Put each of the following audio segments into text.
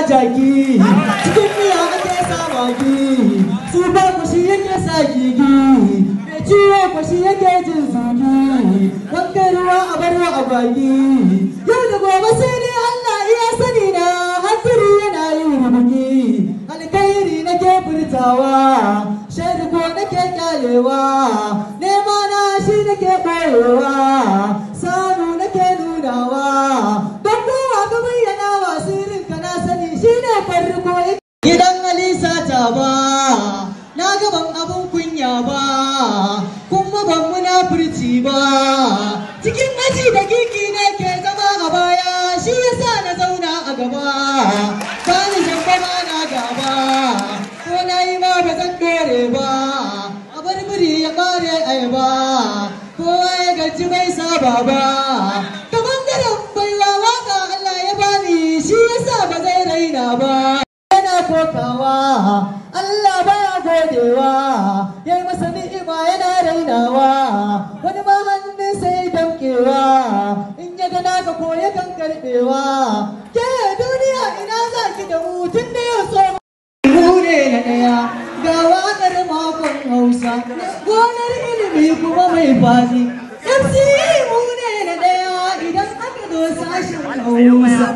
jaki cikin miya ake sa magi su ba ku shi yake sa gigi mai ciwo ku shi yake jin zugi wankan ruwa a barwa a baki yau da gobe sai dai Allah iya sani na hankali yana yin rubuki alkhairi nake furtawa shaidu ko nake kyalewa nema na shi nake ɓoyewa samu nake nunawa don kowa ka bayyana wa sirrinka na sani shi ne farko gidan Alisa ta ba na gaban abun kunya ba kuma ban munafurci ba cikin aji da kiki ne ke zama a baya shi yasa na zauna a gaba bani zamba ma na gaba ko na yi ma ba zan dore ba a bar biri ya bare ayaba kowa ya gaji bai saba ba ta bangaren baiwa waka Allah ya bani shi yasa ba zai raina ba yana kokawa Allah baya godewa yayi masa ni'ima yana rainawa wani ma hannun sai damkewa in ya ga naka ko ya kan karbewa ke duniya ina zaki da mutun da ya so mu ne na daya ga wakar makon Hausa gonar ilimi kuma mai fazi MC mu ne na daya idan aka zo sashin Hausa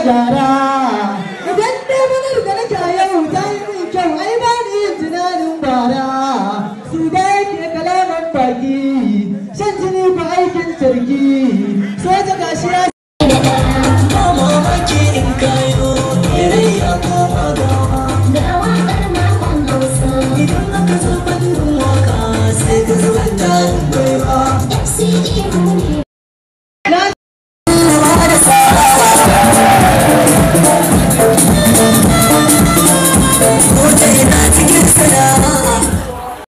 gyara idan dai manar da nake yau ta yi min kyau ai ba ni yin tunanin bara su da yake kalaman baki shan jini ko aikin turki soja gashi ya mamaki in kayo irai ya koma gawa da wakar makon Hausa idan aka zo fannin waka sai ka zuba ta baiwa